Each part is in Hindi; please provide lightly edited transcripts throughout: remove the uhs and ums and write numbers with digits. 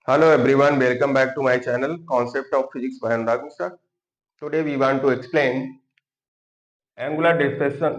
Hello everyone, welcome back to my channel Concept of Physics by Anurag Mishra. Today we want to explain angular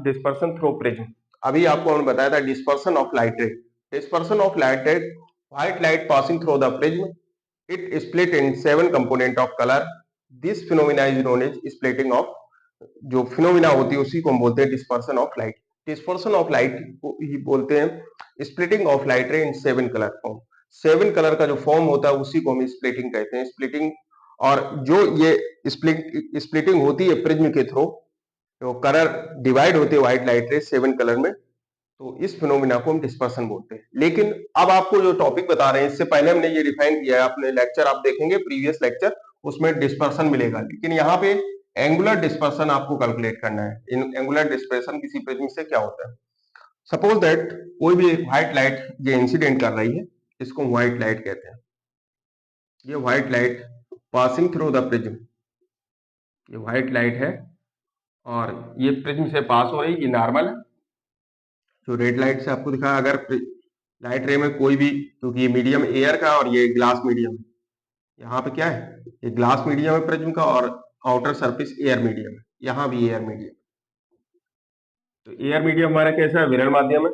dispersion through prism. अभी आपको हमने बताया था dispersion of light ray. Dispersion of light ray, white light passing through the prism. It is split in 7 component of color. This phenomena is known as splitting of. जो फिनोमिना होती है उसी को हम बोलते हैं dispersion of light. Dispersion of light को ही बोलते हैं स्प्लिटिंग ऑफ लाइट रे इन 7 कलर फॉर्म. 7 कलर का जो फॉर्म होता है उसी को हम स्प्लिटिंग कहते हैं. स्प्लिटिंग और जो ये स्प्लिटिंग होती है प्रिज्म के थ्रू, तो कलर डिवाइड होते हैं व्हाइट लाइट रे 7 कलर में, तो इस फिनोमिना को हम डिस्पर्सन बोलते हैं. लेकिन अब आपको जो टॉपिक बता रहे हैं इससे पहले हमने ये डिफाइन किया है. अपने लेक्चर आप देखेंगे प्रीवियस लेक्चर, उसमें डिस्पर्सन मिलेगा, लेकिन यहाँ पे एंगुलर डिस्पर्सन आपको कैलकुलेट करना है. इन एंगुलर डिस्पर्सन किसी प्रिज्म से क्या होता है. सपोज दैट कोई भी व्हाइट लाइट ये इंसिडेंट कर रही है, इसको व्हाइट लाइट कहते हैं. ये white light passing through the prism, ये व्हाइट लाइट है और ये प्रिज्म से पास हो रही है, ये नॉर्मल है. जो रेड लाइट से आपको दिखा, अगर लाइट रे में कोई भी, क्योंकि ये मीडियम एयर का और ये ग्लास मीडियम है, यहाँ पे क्या है, ये ग्लास मीडियम है प्रिज्म का और आउटर सरफेस एयर मीडियम है, यहाँ भी एयर मीडियम. तो एयर मीडियम हमारा कैसा है, विरल माध्यम है,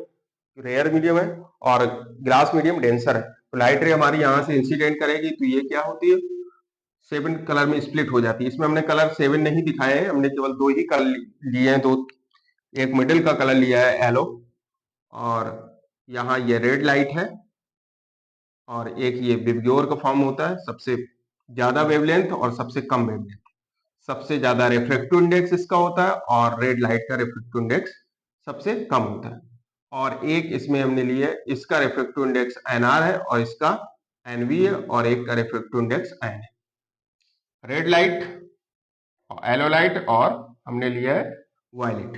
रेयर मीडियम है, और ग्लास मीडियम डेंसर है. तो लाइट रे हमारी यहाँ से इंसिडेंट करेगी तो ये क्या होती है, 7 कलर में स्प्लिट हो जाती है. इसमें हमने कलर 7 नहीं दिखाए हैं, हमने केवल 2 ही कलर लिए हैं. दो, एक मिडिल का कलर लिया है येलो, और यहाँ ये रेड लाइट है, और एक ये विबग्योर का फॉर्म होता है, सबसे ज्यादा वेवलेंथ और सबसे कम वेवलेंथ. सबसे ज्यादा रिफ्रैक्टिव इंडेक्स इसका होता है और रेड लाइट का रिफ्रैक्टिव इंडेक्स सबसे कम होता है. और एक इसमें हमने लिए, इसका रिफ्रैक्टिव इंडेक्स एनआर है और इसका एनवी है, और एक का रिफ्रैक्टिव इंडेक्स एन है. रेड लाइट, येलो लाइट, और हमने लिया है वायलेट.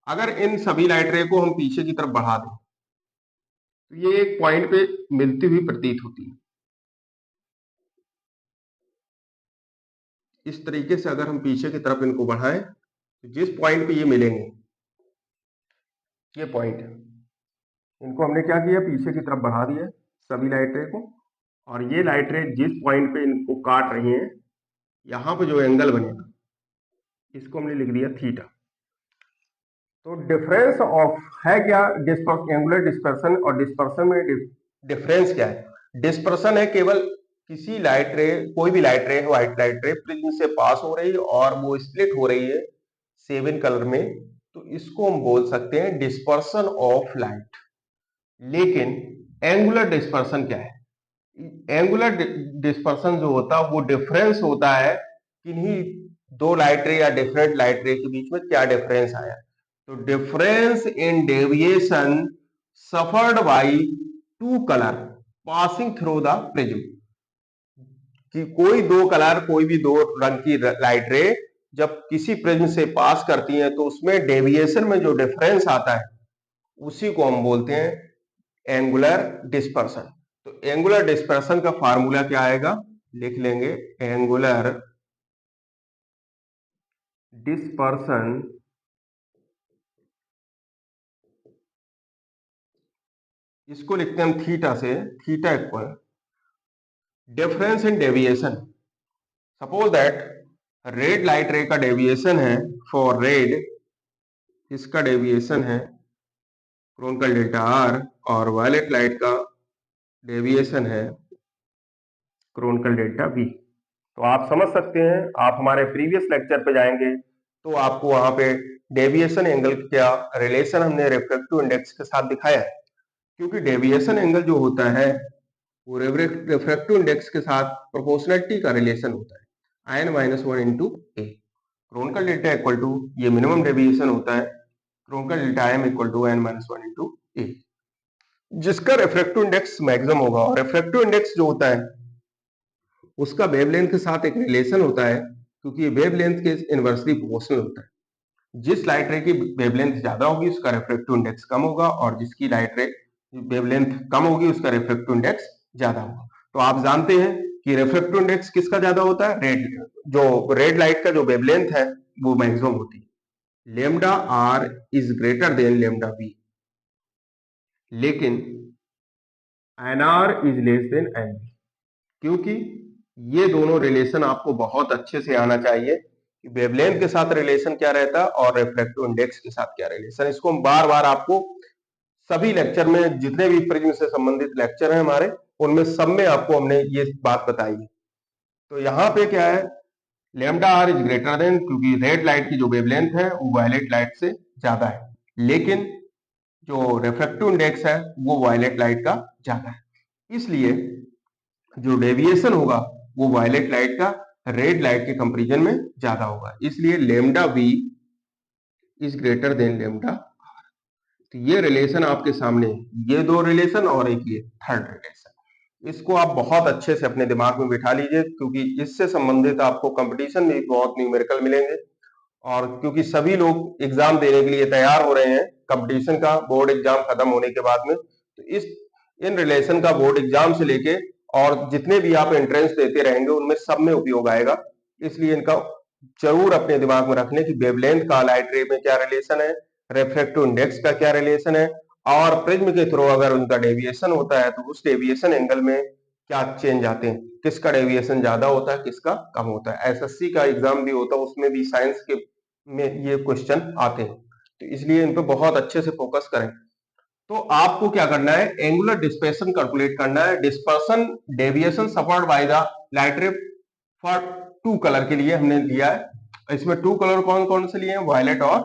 अगर इन सभी लाइट रे को हम पीछे की तरफ बढ़ा दें तो ये एक पॉइंट पे मिलती हुई प्रतीत होती है. इस तरीके से अगर हम पीछे की तरफ इनको बढ़ाएं तो जिस पॉइंट पे ये मिलेंगे, ये पॉइंट है, इनको हमने क्या किया, पीछे की तरफ बढ़ा दिया सभी लाइट रे को, और ये लाइट रे जिस पॉइंट पे इनको काट रही हैं, यहाँ पे जो एंगल बनेगा इसको हमने लिख दिया थीटा. तो डिफरेंस ऑफ है क्या, एंगुलर डिस्पर्सन और डिस्पर्सन में डिफरेंस क्या है. डिस्पर्सन है केवल किसी लाइट रे, कोई भी लाइट रे, व्हाइट लाइट रे प्रिज्म से पास हो रही है और वो स्प्लिट हो रही है 7 कलर में, तो इसको हम बोल सकते हैं डिस्पर्सन ऑफ लाइट. लेकिन एंगुलर डिस्पर्सन क्या है, एंगुलर डिस्पर्सन जो होता है वो डिफरेंस होता है किन्हीं दो लाइट रे या डिफरेंट लाइट रे के बीच में क्या डिफरेंस आया. तो difference in deviation suffered by two colour passing through the prism. कि कोई दो कलर, कोई भी दो रंग की लाइट रे जब किसी प्रिज्म से पास करती हैं तो उसमें डेविएशन में जो डिफरेंस आता है उसी को हम बोलते हैं एंगुलर डिस्पर्सन. तो एंगुलर डिस्पर्सन का फार्मूला क्या आएगा, लिख लेंगे, एंगुलर डिस्पर्सन इसको लिखते हैं हम थीटा से, theta equal difference in deviation. Suppose that red light रे का डेविएशन है, फॉर रेड इसका डेविएशन है क्रोनिकल डेल्टा आर, और वायलेट लाइट का डेविएशन है क्रोनिकल डेल्टा वी. तो आप समझ सकते हैं, आप हमारे प्रीवियस लेक्चर पे जाएंगे तो आपको वहां पे डेविएशन एंगल का रिलेशन हमने रिफ्रैक्टिव इंडेक्स के साथ दिखाया है. क्योंकि डेविएशन एंगल जो होता है वो रिफ्रैक्टिव इंडेक्स के साथ प्रोपोर्शनलिटी का रिलेशन होता है, n - 1 into A. Chronicle delta equal to, ये मिनिमम डेविएशन होता है, chronicle delta m equal to n - 1 into A, जिसका रिफ्रैक्टिव इंडेक्स मैक्सिमम होगा. और रिफ्रैक्टिव इंडेक्स जो होता है उसका वेवलेंथ के साथ एक रिलेशन होता है, क्योंकि ये वेवलेंथ के इनवर्सली प्रोपोर्शनल होता है. जिस लाइट रे की वेवलेंथ ज्यादा होगी उसका रिफ्रैक्टिव इंडेक्स कम होगा, और जिसकी लाइट रे वेवलेंथ कम होगी उसका रिफ्रैक्टिव इंडेक्स ज्यादा होगा. तो आप जानते हैं कि रिफ्रैक्टिव इंडेक्स किसका ज्यादा होता है, रेड लाइट का जो वेवलेंथ है वो मैक्सिमम होती है. Lambda R is greater than lambda B, लेकिन N R is less than N B. क्योंकि ये दोनों रिलेशन आपको बहुत अच्छे से आना चाहिए कि वेवलेंथ के साथ रिलेशन क्या रहता है और रिफ्रैक्टिव इंडेक्स के साथ क्या रिलेशन। इसको हम बार बार आपको सभी लेक्चर में, जितने भी प्रिज्म से संबंधित लेक्चर हैं हमारे, उनमें सब में आपको हमने ये बात बताई है। तो यहाँ पे क्या है, lambda R is greater than, क्योंकि रेड लाइट की जो वेवलेंथ है वो वायलेट लाइट से ज्यादा है, लेकिन जो रिफ्रैक्टिव इंडेक्स है वो वायलेट लाइट का ज्यादा है, इसलिए जो डेविएशन होगा वो वायलेट लाइट का रेड लाइट के कंपैरिजन में ज्यादा होगा, इसलिए lambda V is greater than lambda. तो ये रिलेशन आपके सामने, ये दो रिलेशन और एक ये थर्ड रिलेशन, इसको आप बहुत अच्छे से अपने दिमाग में बिठा लीजिए, क्योंकि इससे संबंधित आपको कंपटीशन में बहुत न्यूमेरिकल मिलेंगे। और क्योंकि सभी लोग एग्जाम देने के लिए तैयार हो रहे हैं कंपटीशन का, बोर्ड एग्जाम खत्म होने के बाद में, तो इन रिलेशन का बोर्ड एग्जाम से लेके और जितने भी आप एंट्रेंस देते रहेंगे उनमें सब में उपयोग आएगा। इसलिए इनका जरूर अपने दिमाग में रखने की वेवलेंथ का लाइट रे में क्या रिलेशन है, रिफ्रैक्टिव इंडेक्स का क्या रिलेशन है, और प्रिज्म के थ्रू अगर उनका डेविएशन होता है तो उस डेविएशन एंगल में क्या चेंज आते हैं, किसका डेविएशन ज्यादा होता है किसका कम होता है। एसएससी का एग्जाम भी होता है, उसमें भी साइंस के में ये क्वेश्चन आते हैं, तो इसलिए इन पे बहुत अच्छे से फोकस करें। तो आपको क्या करना है, एंगुलर डिस्पर्सन कैलकुलेट करना है, dispersion deviation suffered by the light ray for two colour के लिए हमने लिया है। इसमें टू कलर कौन कौन से लिए हैं, वायलेट और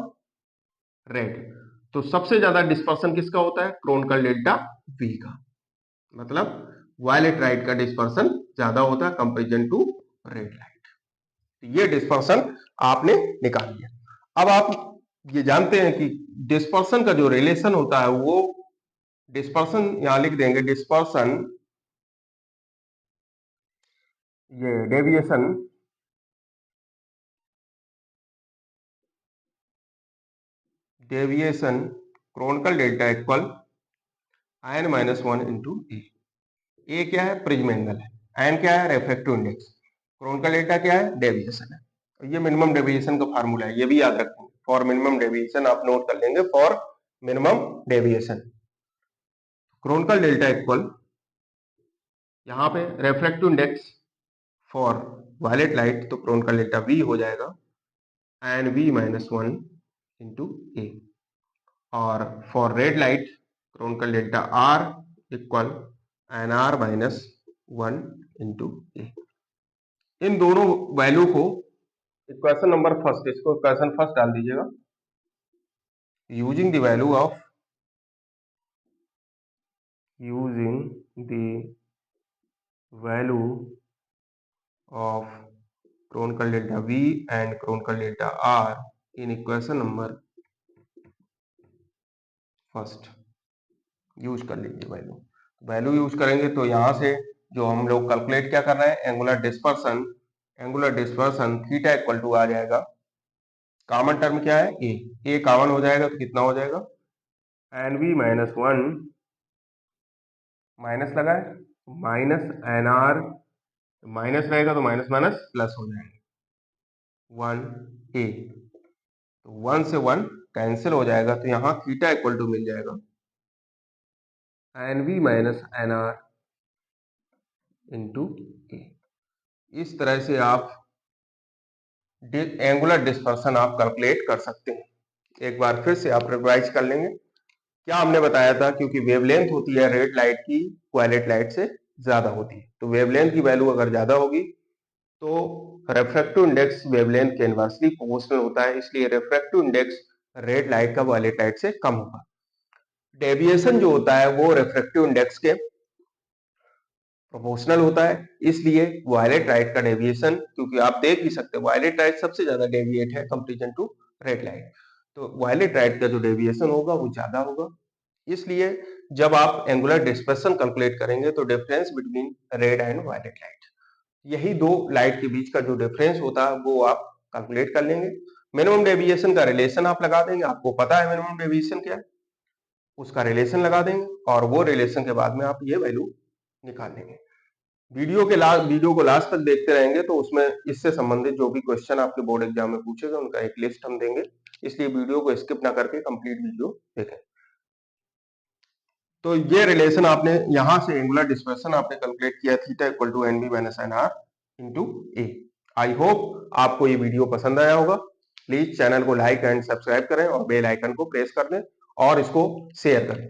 रेड। तो सबसे ज्यादा डिस्पर्सन किसका होता है, क्रोनिकल डेल्टा वी का, मतलब वायलेट लाइट का डिस्पर्सन ज्यादा होता है कंपेरिजन टू रेड लाइट। ये डिस्पर्सन आपने निकाल लिया। अब आप ये जानते हैं कि डिस्पर्सन का जो रिलेशन होता है वो, डिस्पर्सन यहां लिख देंगे, डिस्पर्सन ये deviation chronicle delta equal n minus one into A क्या है, प्रिज्म एंगल है, एन क्या है, रिफ्रैक्टिव इंडेक्स, क्रोनिकल डेल्टा क्या है, डेविएशन है। ये मिनिमम डेविएशन का फार्मूला है, ये भी याद रखेंगे, फॉर मिनिमम डेविएशन आप नोट कर लेंगे, for minimum deviation chronicle delta equal, यहाँ पे refractive index for violet light तो क्रोनिकल डेल्टा वी हो जाएगा N V minus one into A, और for red light chronicle delta R equal N R minus one into A. इन दोनों वैल्यू को इक्वेशन नंबर फर्स्ट, इसको इक्वेशन फर्स्ट डाल दीजिएगा, using the value of chronicle delta V and chronicle delta R in equation number first use कर लीजिए वैल्यू यूज करेंगे तो यहां से जो हम लोग कैलकुलेट क्या कर रहे हैं, angular dispersion theta equal to आ जाएगा, कॉमन टर्म क्या है, ए कॉमन हो जाएगा तो कितना हो जाएगा, N V minus one, minus लगा है, माइनस एन आर, माइनस रहेगा तो माइनस माइनस प्लस हो जाएगा, वन ए, तो वन से वन कैंसिल हो जाएगा, तो यहाँ थीटा इक्वल टू मिल जाएगा N V minus N R into A. इस तरह से आप एंगुलर डिस्पर्सन आप कैलकुलेट कर सकते हैं। एक बार फिर से आप रिवाइज कर लेंगे, क्या हमने बताया था, क्योंकि वेवलेंथ होती है रेड लाइट की वायलेट लाइट से ज्यादा होती है, तो वेवलेंथ की वैल्यू अगर ज्यादा होगी तो रिफ्रैक्टिव इंडेक्स वेवलेंथ के इनवर्सली प्रोपोर्शनल होता है, इसलिए रिफ्रैक्टिव इंडेक्स रेड लाइट का वायलेट लाइट से कम होगा। डेविएशन जो होता है वो रिफ्रैक्टिव इंडेक्स के प्रोपोर्शनल होता है, इसलिए वायलेट लाइट का डेविएशन, क्योंकि आप देख भी सकते हैं वायलेट लाइट सबसे ज्यादा डेविएट है कंपेरिजन टू रेड लाइट, तो वायलेट लाइट का जो डेविएशन होगा वो ज्यादा होगा। इसलिए जब आप एंगुलर डिस्पर्सन कैलकुलेट करेंगे तो difference between red and violet light, यही दो लाइट के बीच का जो डिफरेंस होता है वो आप कैलकुलेट कर लेंगे। मिनिमम डेविएशन का रिलेशन आप लगा देंगे, आपको पता है मिनिमम डेविएशन क्या है, उसका रिलेशन लगा देंगे और वो रिलेशन के बाद में आप ये वैल्यू निकाल लेंगे। वीडियो को लास्ट तक देखते रहेंगे तो उसमें इससे संबंधित जो भी क्वेश्चन आपके बोर्ड एग्जाम में पूछेगा उनका एक लिस्ट हम देंगे, इसलिए वीडियो को स्किप ना करके कंप्लीट वीडियो देखें। तो ये रिलेशन आपने यहां से एंगुलर डिस्पर्सन आपने कैलकुलेट किया theta equal to N B minus N R into A. I hope आपको ये वीडियो पसंद आया होगा। प्लीज चैनल को लाइक एंड सब्सक्राइब करें और बेल आइकन को प्रेस कर दें और इसको शेयर करें।